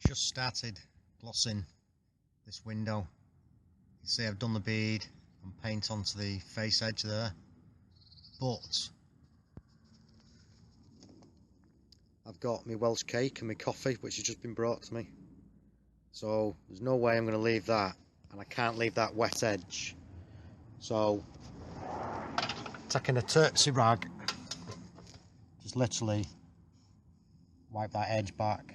just started glossing this window. You see I've done the bead and paint onto the face edge there, but I've got my Welsh cake and my coffee which has just been brought to me, so there's no way I'm going to leave that, and I can't leave that wet edge. So taking a Turksy rag, just literally wipe that edge back.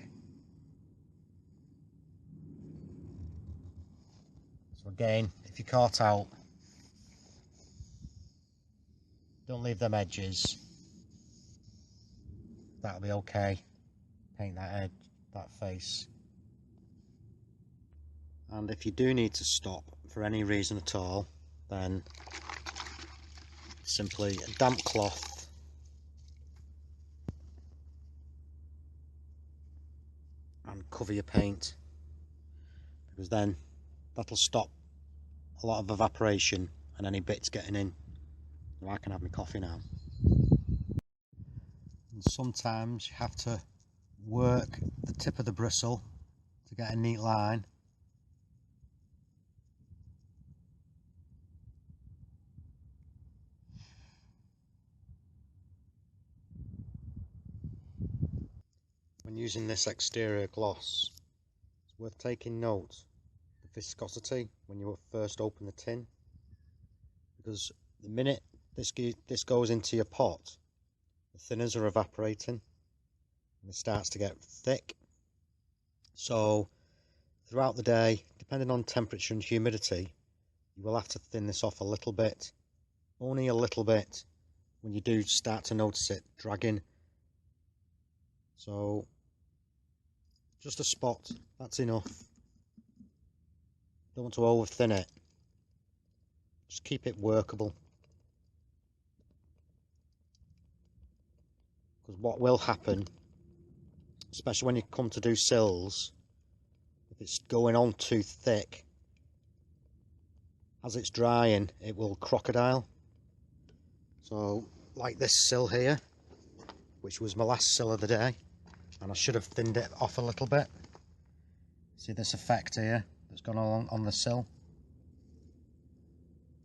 So again, if you're caught out, don't leave them edges. That'll be okay. Paint that edge, that face. And if you do need to stop for any reason at all, then simply a damp cloth and cover your paint, because then that'll stop a lot of evaporation and any bits getting in. So I can have my coffee now. And sometimes you have to work the tip of the bristle to get a neat line. When using this exterior gloss, it's worth taking note of the viscosity when you first open the tin, because the minute this goes into your pot, the thinners are evaporating and it starts to get thick. So throughout the day, depending on temperature and humidity, you will have to thin this off a little bit, only a little bit, when you do start to notice it dragging. So just a spot, that's enough. Don't want to over thin it, just keep it workable. Because what will happen, especially when you come to do sills, if it's going on too thick, as it's drying it will crocodile. So like this sill here, which was my last sill of the day, and I should have thinned it off a little bit. See this effect here that's gone on the sill?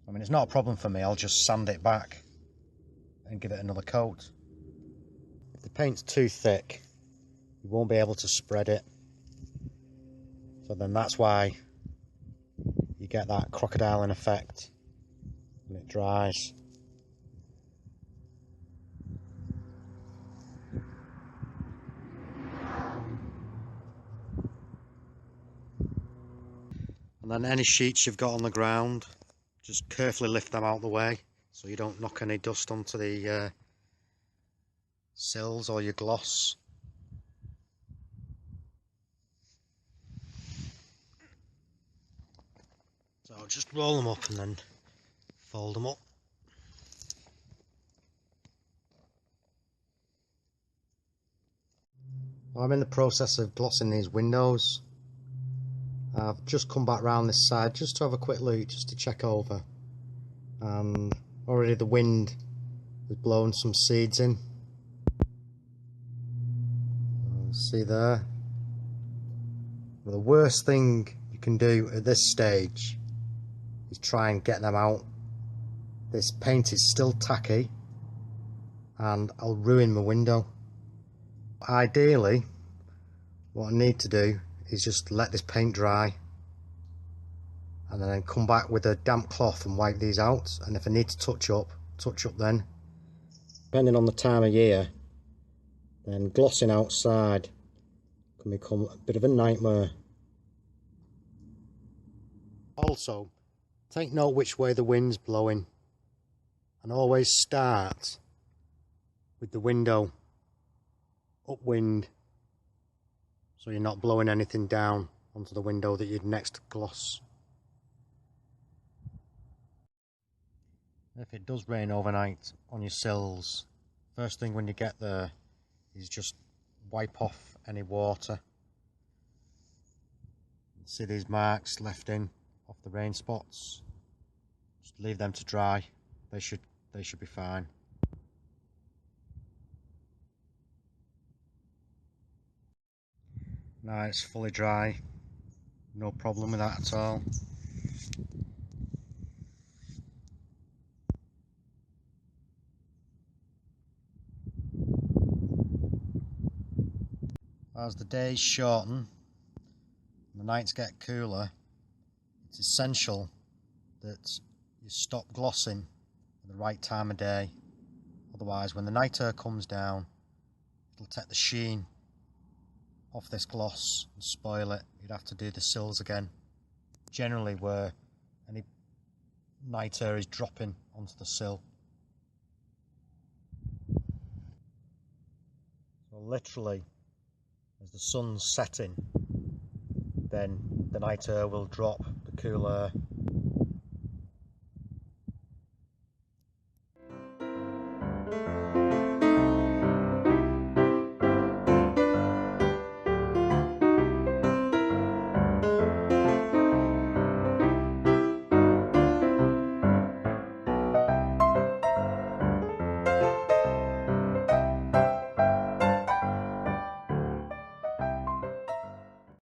I mean, it's not a problem for me, I'll just sand it back and give it another coat. If the paint's too thick, you won't be able to spread it, so then that's why you get that crocodiling effect when it dries. And then any sheets you've got on the ground, just carefully lift them out of the way so you don't knock any dust onto the sills or your gloss. So just roll them up and then fold them up. Well, I'm in the process of glossing these windows. I've just come back round this side just to have a quick look, just to check over, and already the wind has blown some seeds in. See there? Well, the worst thing you can do at this stage is try and get them out. This paint is still tacky and I'll ruin my window. Ideally, what I need to do is just let this paint dry and then come back with a damp cloth and wipe these out, and if I need to touch up then. Depending on the time of year, then glossing outside can become a bit of a nightmare. Also, take note which way the wind's blowing, and always start with the window upwind, so you're not blowing anything down onto the window that you'd next gloss. If it does rain overnight on your sills, first thing when you get there is just wipe off any water. See these marks left in off the rain spots? Just leave them to dry. They should be fine. Now it's fully dry, no problem with that at all. As the days shorten and the nights get cooler, it's essential that you stop glossing at the right time of day. Otherwise, when the night air comes down, it'll take the sheen off this gloss and spoil it. You'd have to do the sills again. Generally where any night air is dropping onto the sill. So literally, as the sun's setting, then the night air will drop, the cool air,